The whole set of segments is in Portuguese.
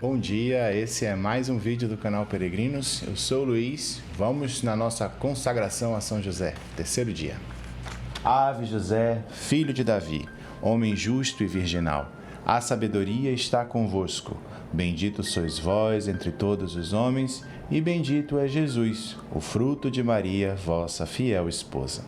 Bom dia, esse é mais um vídeo do canal Peregrinos. Eu sou o Luiz. Vamos na nossa consagração a São José, terceiro dia. Ave José, filho de Davi, homem justo e virginal, a sabedoria está convosco. Bendito sois vós entre todos os homens, e bendito é Jesus, o fruto de Maria, vossa fiel esposa.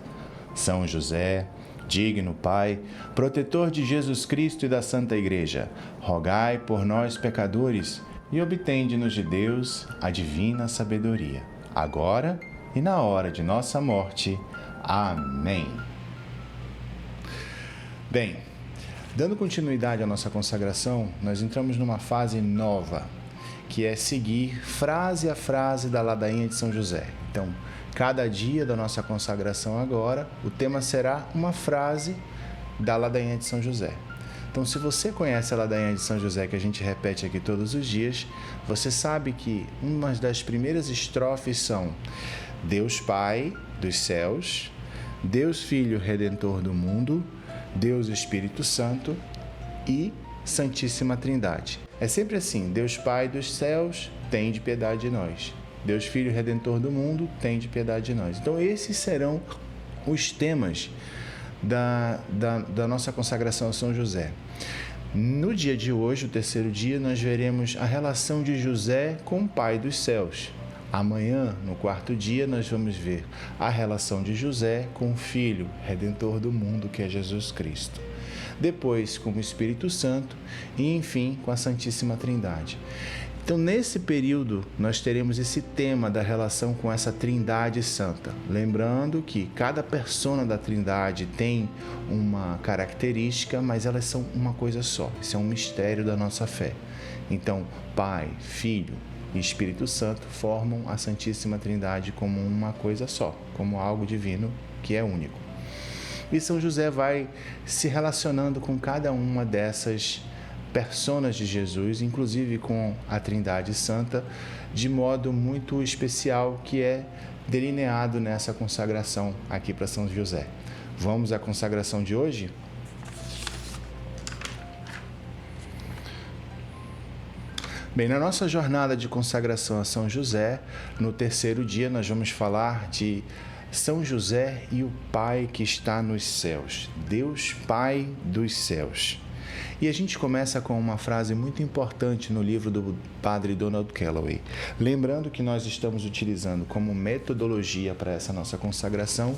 São José, digno Pai, protetor de Jesus Cristo e da Santa Igreja, rogai por nós, pecadores, e obtende-nos de Deus a divina sabedoria, agora e na hora de nossa morte. Amém. Bem, dando continuidade à nossa consagração, nós entramos numa fase nova, que é seguir frase a frase da ladainha de São José. Então, cada dia da nossa consagração agora, o tema será uma frase da ladainha de São José. Então, se você conhece a ladainha de São José, que a gente repete aqui todos os dias, você sabe que uma das primeiras estrofes são Deus Pai dos céus, Deus Filho Redentor do mundo, Deus Espírito Santo e Santíssima Trindade. É sempre assim, Deus Pai dos céus, tende piedade de nós. Deus Filho Redentor do mundo, tende piedade de nós. Então, esses serão os temas da nossa consagração a São José. No dia de hoje, o terceiro dia, nós veremos a relação de José com o Pai dos céus. Amanhã, no quarto dia, nós vamos ver a relação de José com o Filho Redentor do mundo, que é Jesus Cristo. Depois, com o Espírito Santo e, enfim, com a Santíssima Trindade. Então, nesse período, nós teremos esse tema da relação com essa Trindade Santa. Lembrando que cada persona da Trindade tem uma característica, mas elas são uma coisa só. Isso é um mistério da nossa fé. Então, Pai, Filho e Espírito Santo formam a Santíssima Trindade como uma coisa só, como algo divino que é único. E São José vai se relacionando com cada uma dessas personas de Jesus, inclusive com a Trindade Santa, de modo muito especial, que é delineado nessa consagração aqui para São José. Vamos à consagração de hoje? Bem, na nossa jornada de consagração a São José, no terceiro dia nós vamos falar de São José e o Pai que está nos céus, Deus Pai dos céus. E a gente começa com uma frase muito importante no livro do padre Donald Calloway. Lembrando que nós estamos utilizando como metodologia para essa nossa consagração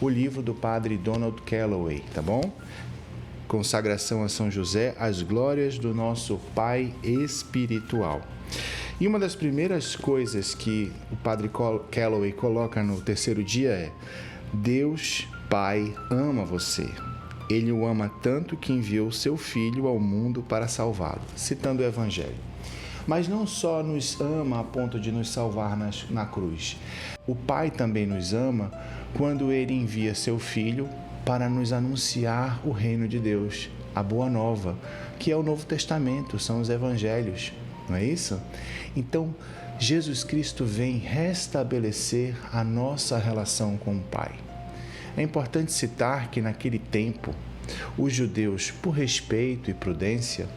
o livro do padre Donald Calloway, tá bom? Consagração a São José, as glórias do nosso Pai espiritual. E uma das primeiras coisas que o padre Calloway coloca no terceiro dia é: Deus Pai ama você. Ele o ama tanto que enviou seu Filho ao mundo para salvá-lo, citando o Evangelho. Mas não só nos ama a ponto de nos salvar na cruz. O Pai também nos ama quando Ele envia seu Filho para nos anunciar o reino de Deus, a Boa Nova, que é o Novo Testamento, são os Evangelhos, não é isso? Então, Jesus Cristo vem restabelecer a nossa relação com o Pai. É importante citar que naquele tempo, os judeus, por respeito e prudência,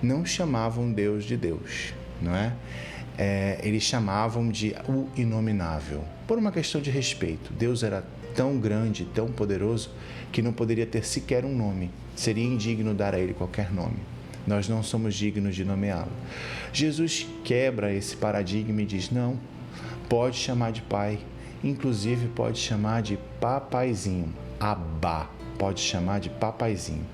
não chamavam Deus de Deus, não é? Eles chamavam de o inominável, por uma questão de respeito. Deus era tão grande, tão poderoso, que não poderia ter sequer um nome. Seria indigno dar a ele qualquer nome. Nós não somos dignos de nomeá-lo. Jesus quebra esse paradigma e diz: não, pode chamar de Pai. Inclusive pode chamar de papaizinho, Abá, pode chamar de papaizinho.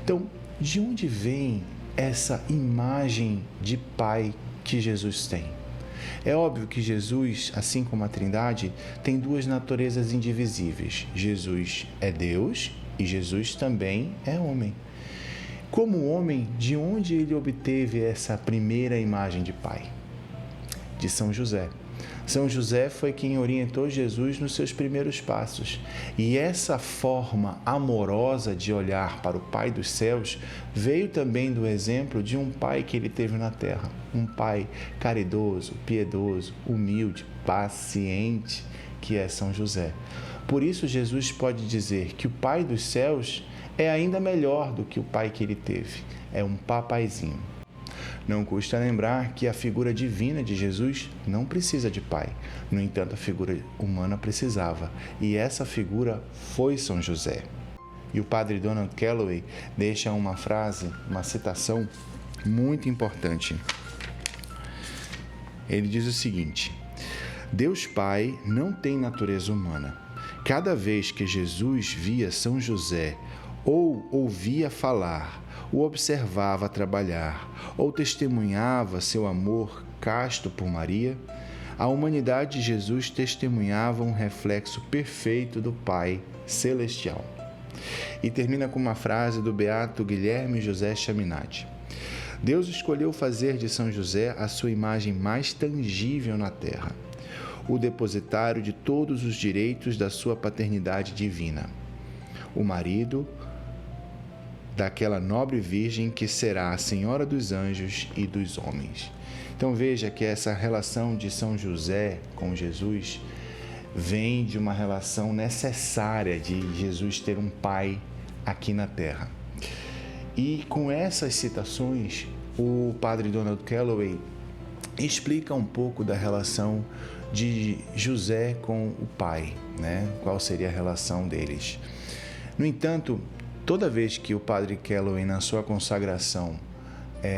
Então, de onde vem essa imagem de Pai que Jesus tem? É óbvio que Jesus, assim como a Trindade, tem duas naturezas indivisíveis. Jesus é Deus e Jesus também é homem. Como homem, de onde ele obteve essa primeira imagem de Pai? De São José. São José foi quem orientou Jesus nos seus primeiros passos. E essa forma amorosa de olhar para o Pai dos céus veio também do exemplo de um pai que ele teve na terra. Um pai caridoso, piedoso, humilde, paciente, que é São José. Por isso, Jesus pode dizer que o Pai dos céus é ainda melhor do que o pai que ele teve. É um papaizinho. Não custa lembrar que a figura divina de Jesus não precisa de pai. No entanto, a figura humana precisava. E essa figura foi São José. E o padre Donald Calloway deixa uma frase, uma citação muito importante. Ele diz o seguinte: Deus Pai não tem natureza humana. Cada vez que Jesus via São José, ou ouvia falar, o observava trabalhar, ou testemunhava seu amor casto por Maria, a humanidade de Jesus testemunhava um reflexo perfeito do Pai Celestial. E termina com uma frase do beato Guilherme José Chaminade: Deus escolheu fazer de São José a sua imagem mais tangível na terra, o depositário de todos os direitos da sua paternidade divina, o marido daquela nobre virgem que será a Senhora dos anjos e dos homens. Então veja que essa relação de São José com Jesus vem de uma relação necessária de Jesus ter um pai aqui na terra. E com essas citações, o padre Donald Calloway explica um pouco da relação de José com o pai, né? Qual seria a relação deles. No entanto, toda vez que o padre Calloway, na sua consagração,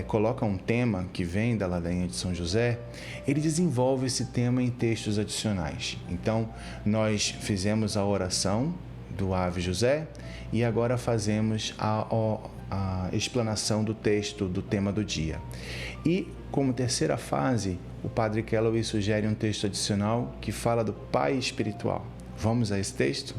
coloca um tema que vem da ladainha de São José, ele desenvolve esse tema em textos adicionais. Então, nós fizemos a oração do Ave José e agora fazemos a explanação do texto do tema do dia. E, como terceira fase, o padre Calloway sugere um texto adicional que fala do Pai espiritual. Vamos a esse texto?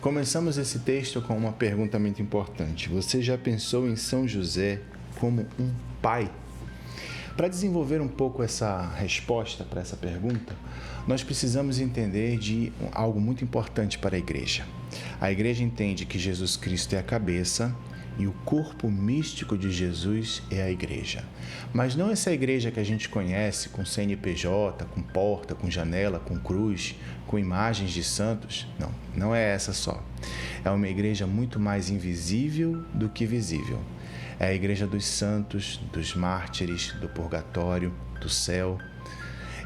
Começamos esse texto com uma pergunta muito importante. Você já pensou em São José como um pai? Para desenvolver um pouco essa resposta para essa pergunta, nós precisamos entender de algo muito importante para a Igreja. A Igreja entende que Jesus Cristo é a cabeça e o corpo místico de Jesus é a Igreja. Mas não essa Igreja que a gente conhece com CNPJ, com porta, com janela, com cruz, com imagens de santos. Não é essa só. É uma Igreja muito mais invisível do que visível. É a Igreja dos santos, dos mártires, do purgatório, do céu.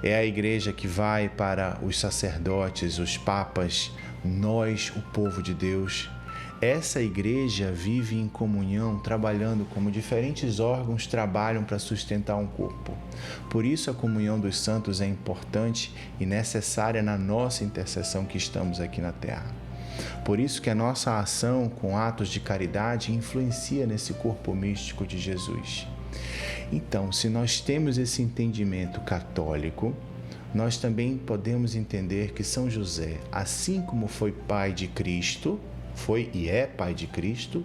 É a Igreja que vai para os sacerdotes, os papas, nós, o povo de Deus. Essa Igreja vive em comunhão, trabalhando como diferentes órgãos trabalham para sustentar um corpo. Por isso a comunhão dos santos é importante e necessária na nossa intercessão que estamos aqui na Terra. Por isso que a nossa ação com atos de caridade influencia nesse corpo místico de Jesus. Então, se nós temos esse entendimento católico, nós também podemos entender que São José, assim como foi pai de Cristo, foi e é pai de Cristo,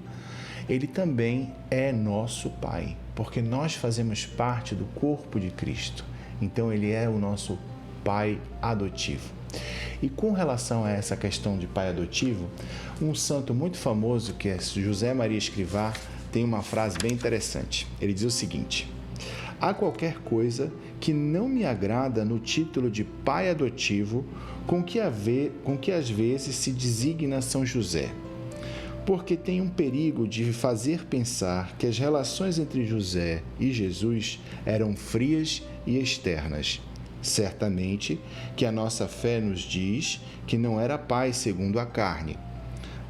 ele também é nosso pai, porque nós fazemos parte do corpo de Cristo. Então ele é o nosso pai adotivo. E com relação a essa questão de pai adotivo, um santo muito famoso, que é José Maria Escrivá, tem uma frase bem interessante. Ele diz o seguinte: há qualquer coisa que não me agrada no título de pai adotivo com que às vezes se designa São José, porque tem um perigo de fazer pensar que as relações entre José e Jesus eram frias e externas. Certamente que a nossa fé nos diz que não era pai segundo a carne,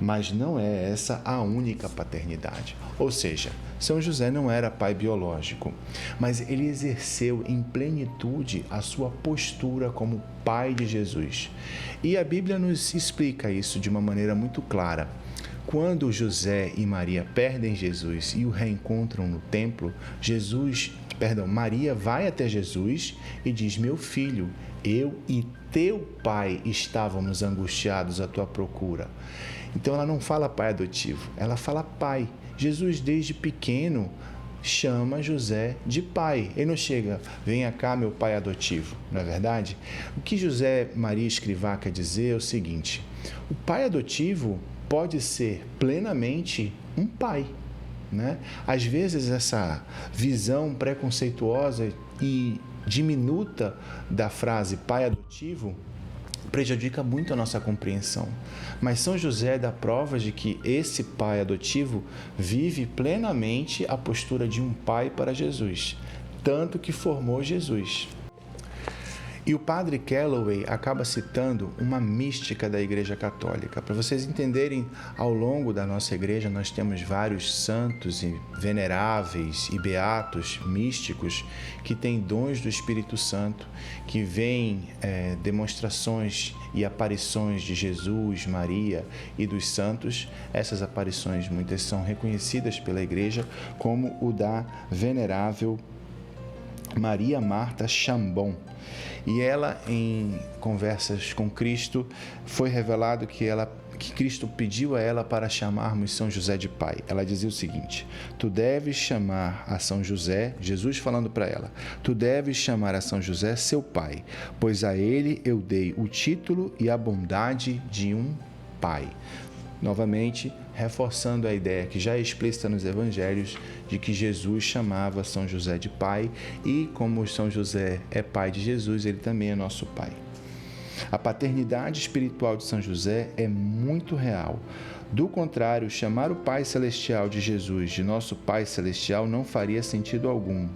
mas não é essa a única paternidade. Ou seja, São José não era pai biológico, mas ele exerceu em plenitude a sua postura como pai de Jesus. E a Bíblia nos explica isso de uma maneira muito clara. Quando José e Maria perdem Jesus e o reencontram no templo, Maria vai até Jesus e diz: meu filho, eu e teu pai estávamos angustiados à tua procura. Então ela não fala pai adotivo, ela fala pai. Jesus desde pequeno chama José de pai. Ele não chega: venha cá meu pai adotivo, não é verdade? O que José Maria Escrivá quer dizer é o seguinte: o pai adotivo pode ser plenamente um pai, né? Às vezes essa visão preconceituosa e diminuta da frase pai adotivo prejudica muito a nossa compreensão. Mas São José dá provas de que esse pai adotivo vive plenamente a postura de um pai para Jesus, tanto que formou Jesus. E o padre Calloway acaba citando uma mística da Igreja Católica. Para vocês entenderem, ao longo da nossa igreja nós temos vários santos e veneráveis e beatos místicos que têm dons do Espírito Santo, que veem demonstrações e aparições de Jesus, Maria e dos santos. Essas aparições muitas são reconhecidas pela igreja, como o da venerável Maria Marta Chambon. E ela, em conversas com Cristo, foi revelado que Cristo pediu a ela para chamarmos São José de pai. Ela dizia o seguinte: tu deves chamar a São José, Jesus falando para ela, tu deves chamar a São José seu pai, pois a ele eu dei o título e a bondade de um pai. Novamente, reforçando a ideia que já é explícita nos evangelhos de que Jesus chamava São José de pai, e como São José é pai de Jesus, ele também é nosso pai. A paternidade espiritual de São José é muito real. Do contrário, chamar o Pai Celestial de Jesus de nosso Pai Celestial não faria sentido algum.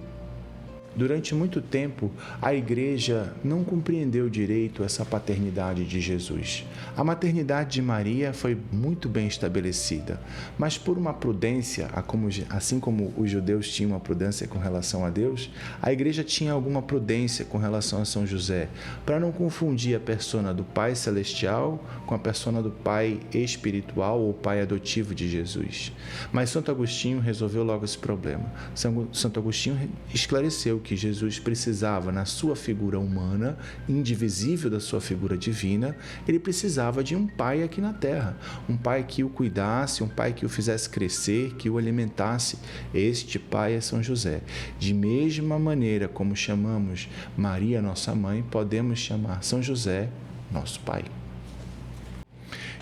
Durante muito tempo, a Igreja não compreendeu direito essa paternidade de Jesus. A maternidade de Maria foi muito bem estabelecida, mas por uma prudência, assim como os judeus tinham uma prudência com relação a Deus, a Igreja tinha alguma prudência com relação a São José, para não confundir a persona do Pai Celestial com a persona do Pai Espiritual ou Pai adotivo de Jesus. Mas Santo Agostinho resolveu logo esse problema. Santo Agostinho esclareceu que Jesus precisava, na sua figura humana, indivisível da sua figura divina, ele precisava de um pai aqui na terra, um pai que o cuidasse, um pai que o fizesse crescer, que o alimentasse. Este pai é São José. De mesma maneira como chamamos Maria, nossa mãe, podemos chamar São José, nosso pai.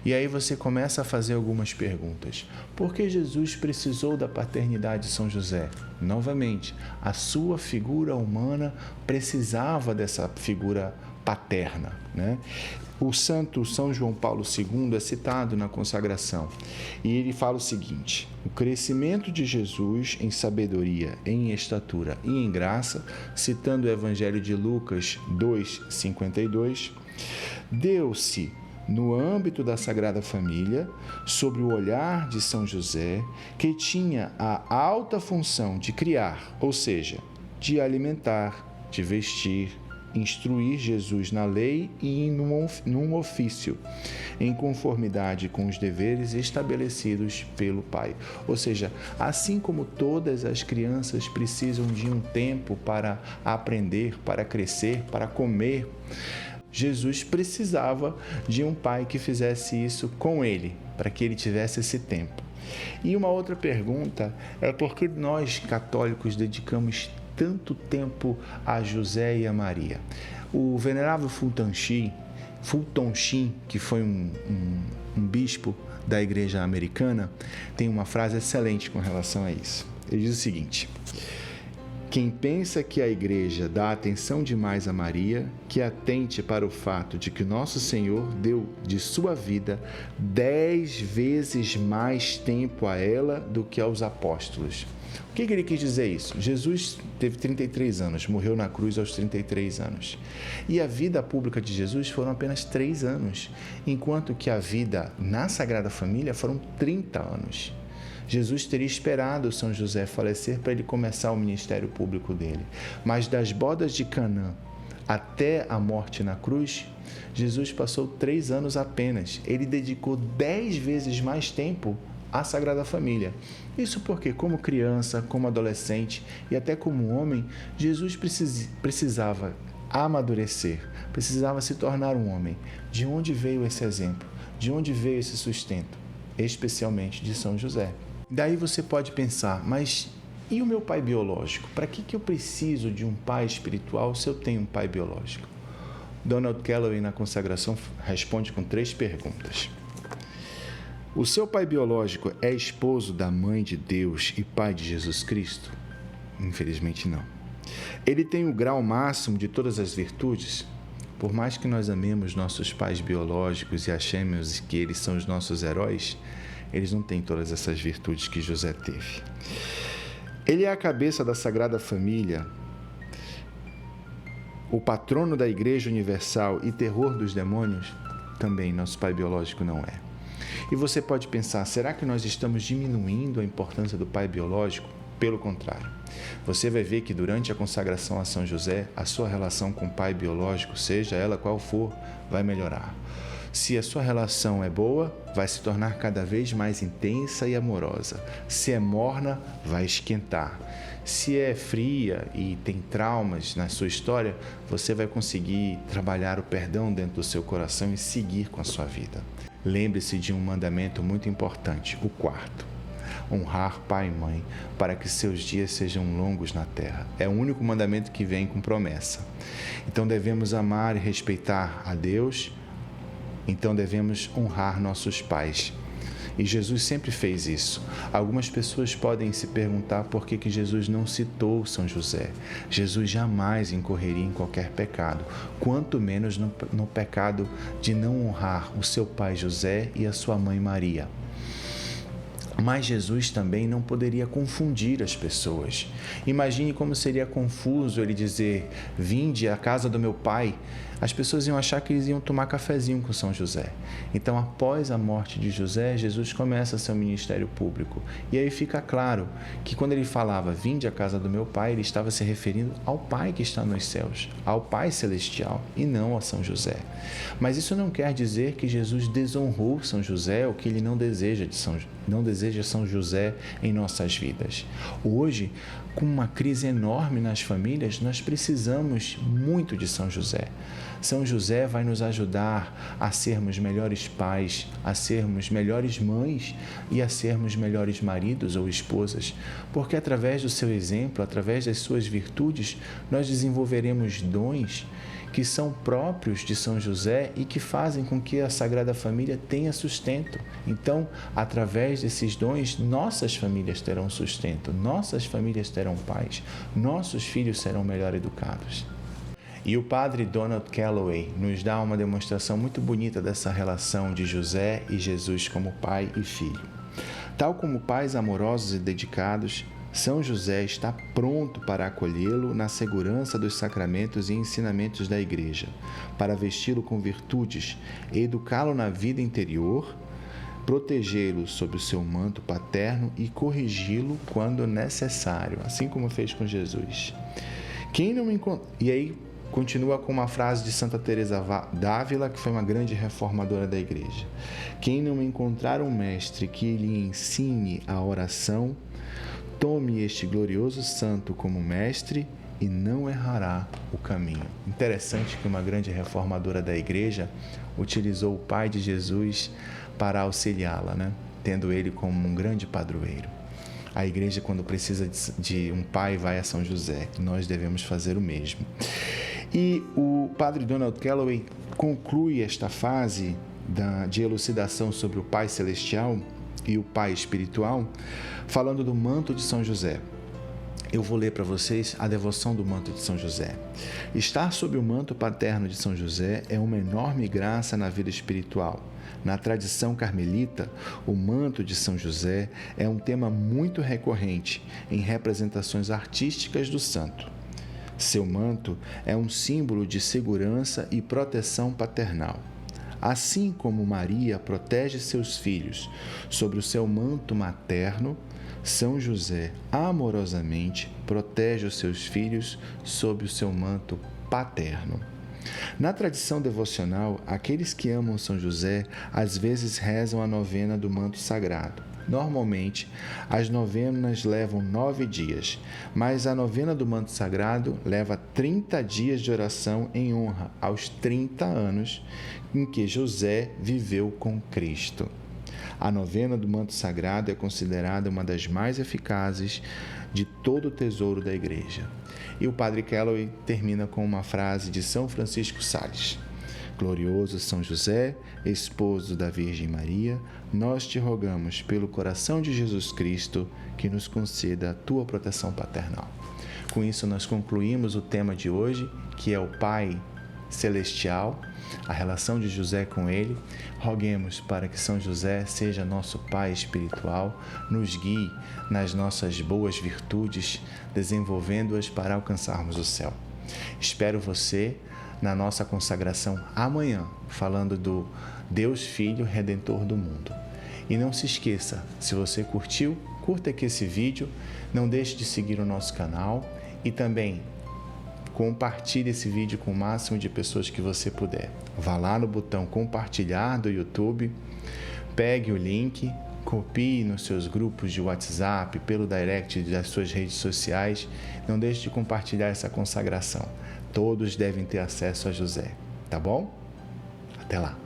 E aí você começa a fazer algumas perguntas. Por que Jesus precisou da paternidade de São José? Novamente, a sua figura humana precisava dessa figura paterna, né? O santo São João Paulo II é citado na consagração e ele fala o seguinte: o crescimento de Jesus em sabedoria, em estatura e em graça, citando o Evangelho de Lucas 2:52, deu-se no âmbito da Sagrada Família, sobre o olhar de São José, que tinha a alta função de criar, ou seja, de alimentar, de vestir, instruir Jesus na lei e num ofício, em conformidade com os deveres estabelecidos pelo Pai. Ou seja, assim como todas as crianças precisam de um tempo para aprender, para crescer, para comer, Jesus precisava de um pai que fizesse isso com ele, para que ele tivesse esse tempo. E uma outra pergunta é por que nós, católicos, dedicamos tanto tempo a José e a Maria? O venerável Fulton Sheen, que foi um bispo da igreja americana, tem uma frase excelente com relação a isso. Ele diz o seguinte: quem pensa que a Igreja dá atenção demais a Maria, que atente para o fato de que nosso Senhor deu de sua vida 10 vezes mais tempo a ela do que aos apóstolos. O que ele quis dizer isso? Jesus teve 33 anos, morreu na cruz aos 33 anos. E a vida pública de Jesus foram apenas 3 anos, enquanto que a vida na Sagrada Família foram 30 anos. Jesus teria esperado São José falecer para ele começar o ministério público dele. Mas das bodas de Canaã até a morte na cruz, Jesus passou 3 anos apenas. Ele dedicou 10 vezes mais tempo à Sagrada Família. Isso porque, como criança, como adolescente e até como homem, Jesus precisava amadurecer, precisava se tornar um homem. De onde veio esse exemplo? De onde veio esse sustento? Especialmente de São José. Daí você pode pensar, mas e o meu pai biológico? Para que eu preciso de um pai espiritual se eu tenho um pai biológico? Donald Calloway, na consagração, responde com 3 perguntas. O seu pai biológico é esposo da mãe de Deus e pai de Jesus Cristo? Infelizmente não. Ele tem o grau máximo de todas as virtudes? por mais que nós amemos nossos pais biológicos e achemos que eles são os nossos heróis, eles não têm todas essas virtudes que José teve. Ele é a cabeça da Sagrada Família, o patrono da Igreja Universal e terror dos demônios? Também nosso pai biológico não é. E você pode pensar, será que nós estamos diminuindo a importância do pai biológico? Pelo contrário, você vai ver que durante a consagração a São José, a sua relação com o pai biológico, seja ela qual for, vai melhorar. Se a sua relação é boa, vai se tornar cada vez mais intensa e amorosa. Se é morna, vai esquentar. Se é fria e tem traumas na sua história, você vai conseguir trabalhar o perdão dentro do seu coração e seguir com a sua vida. Lembre-se de um mandamento muito importante, o quarto. Honrar pai e mãe, para que seus dias sejam longos na terra. É o único mandamento que vem com promessa. Então devemos amar e respeitar a Deus, então devemos honrar nossos pais. E Jesus sempre fez isso. Algumas pessoas podem se perguntar por que Jesus não citou São José. Jesus jamais incorreria em qualquer pecado, quanto menos no pecado de não honrar o seu pai José e a sua mãe Maria. Mas Jesus também não poderia confundir as pessoas. Imagine como seria confuso ele dizer: vinde à casa do meu pai. As pessoas iam achar que eles iam tomar cafezinho com São José. Então, após a morte de José, Jesus começa seu ministério público. E aí fica claro que quando ele falava vinde à casa do meu pai, ele estava se referindo ao Pai que está nos céus, ao Pai celestial, e não a São José. Mas isso não quer dizer que Jesus desonrou São José ou que ele não deseja São José em nossas vidas. Hoje, com uma crise enorme nas famílias, nós precisamos muito de São José. São José vai nos ajudar a sermos melhores pais, a sermos melhores mães e a sermos melhores maridos ou esposas, porque através do seu exemplo, através das suas virtudes, nós desenvolveremos dons que são próprios de São José e que fazem com que a Sagrada Família tenha sustento. Então, através desses dons, nossas famílias terão sustento, nossas famílias terão paz, nossos filhos serão melhor educados. E o padre Donald Calloway nos dá uma demonstração muito bonita dessa relação de José e Jesus como pai e filho. Tal como pais amorosos e dedicados, São José está pronto para acolhê-lo na segurança dos sacramentos e ensinamentos da Igreja, para vesti-lo com virtudes, educá-lo na vida interior, protegê-lo sob o seu manto paterno e corrigi-lo quando necessário, assim como fez com Jesus. E aí continua com uma frase de Santa Teresa d'Ávila, que foi uma grande reformadora da Igreja. Quem não encontrar um mestre que lhe ensine a oração, tome este glorioso santo como mestre e não errará o caminho. Interessante que uma grande reformadora da Igreja utilizou o pai de Jesus para auxiliá-la, né? Tendo ele como um grande padroeiro. A Igreja, quando precisa de um pai, vai a São José. Nós devemos fazer o mesmo. E o padre Donald Calloway conclui esta fase de elucidação sobre o Pai Celestial e o Pai Espiritual, falando do manto de São José. Eu vou ler para vocês a devoção do manto de São José. Estar sob o manto paterno de São José é uma enorme graça na vida espiritual. Na tradição carmelita, o manto de São José é um tema muito recorrente em representações artísticas do santo. Seu manto é um símbolo de segurança e proteção paternal. Assim como Maria protege seus filhos sobre o seu manto materno, São José amorosamente protege os seus filhos sob o seu manto paterno. Na tradição devocional, aqueles que amam São José às vezes rezam a novena do manto sagrado. Normalmente, as novenas levam 9 dias, mas a novena do manto sagrado leva 30 dias de oração em honra aos 30 anos em que José viveu com Cristo. A novena do manto sagrado é considerada uma das mais eficazes de todo o tesouro da Igreja. E o padre Calloway termina com uma frase de São Francisco Sales: Glorioso São José, esposo da Virgem Maria, nós te rogamos pelo coração de Jesus Cristo que nos conceda a tua proteção paternal. Com isso nós concluímos o tema de hoje, que é o Pai celestial, a relação de José com ele. Roguemos para que São José seja nosso Pai espiritual, nos guie nas nossas boas virtudes, desenvolvendo-as para alcançarmos o céu. Espero você na nossa consagração amanhã, falando do Deus Filho Redentor do mundo. E não se esqueça, se você curtiu, curta aqui esse vídeo, não deixe de seguir o nosso canal e também compartilhe esse vídeo com o máximo de pessoas que você puder. Vá lá no botão compartilhar do YouTube, pegue o link, copie nos seus grupos de WhatsApp, pelo direct das suas redes sociais. Não deixe de compartilhar essa consagração. Todos devem ter acesso a José, tá bom? Até lá!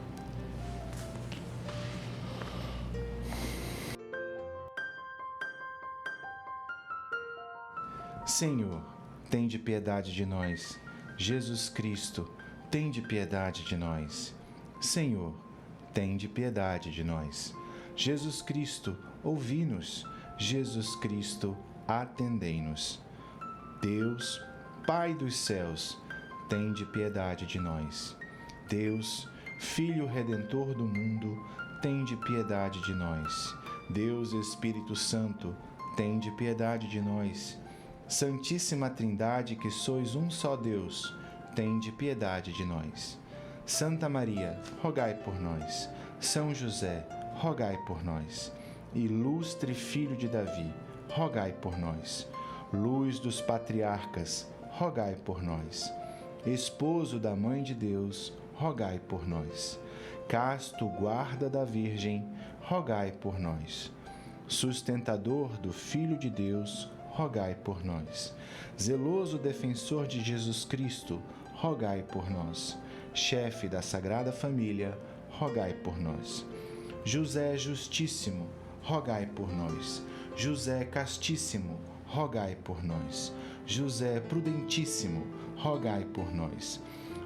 Senhor, tende piedade de nós. Jesus Cristo, tende piedade de nós. Senhor, tende piedade de nós. Jesus Cristo, ouvi-nos. Jesus Cristo, atendei-nos. Deus, Pai dos céus, tende piedade de nós. Deus, Filho Redentor do mundo, tende piedade de nós. Deus Espírito Santo, tende piedade de nós. Santíssima Trindade, que sois um só Deus, tende piedade de nós. Santa Maria, rogai por nós. São José, rogai por nós. Ilustre Filho de Davi, rogai por nós. Luz dos patriarcas, rogai por nós. Esposo da Mãe de Deus, rogai por nós. Casto guarda da Virgem, rogai por nós. Sustentador do Filho de Deus, rogai por nós. Zeloso defensor de Jesus Cristo, rogai por nós. Chefe da Sagrada Família, rogai por nós. José Justíssimo, rogai por nós. José Castíssimo, rogai por nós. José Prudentíssimo, rogai por nós.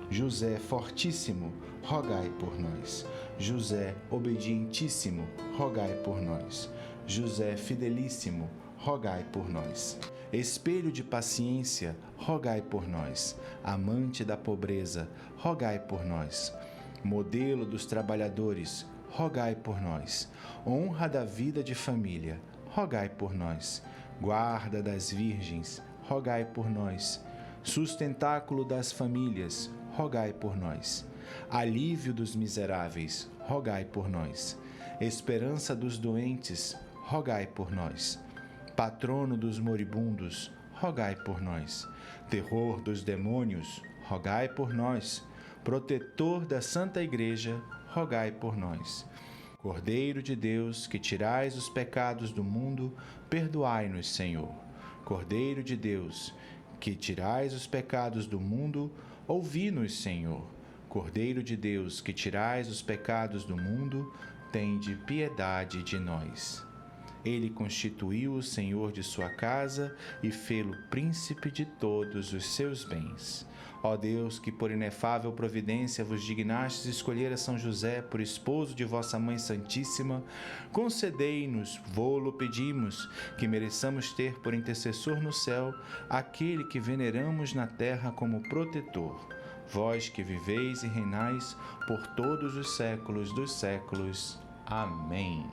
José Fortíssimo, rogai por nós. José Obedientíssimo, rogai por nós. José Fidelíssimo, rogai por nós. Espelho de paciência, rogai por nós. Amante da pobreza, rogai por nós. Modelo dos trabalhadores, rogai por nós. Honra da vida de família, rogai por nós. Guarda das virgens, rogai por nós. Sustentáculo das famílias, rogai por nós. Alívio dos miseráveis, rogai por nós. Esperança dos doentes, rogai por nós. Patrono dos moribundos, rogai por nós. Terror dos demônios, rogai por nós. Protetor da Santa Igreja, rogai por nós. Cordeiro de Deus, que tirais os pecados do mundo, perdoai-nos, Senhor. Cordeiro de Deus, que tirais os pecados do mundo, ouvi-nos, Senhor. Cordeiro de Deus, que tirais os pecados do mundo, tende piedade de nós. Ele constituiu o Senhor de sua casa e fê-lo príncipe de todos os seus bens. Ó Deus, que por inefável providência vos dignastes escolher a São José por esposo de vossa Mãe Santíssima, concedei-nos, vô-lo pedimos, que mereçamos ter por intercessor no céu aquele que veneramos na terra como protetor. Vós que viveis e reinais por todos os séculos dos séculos. Amém.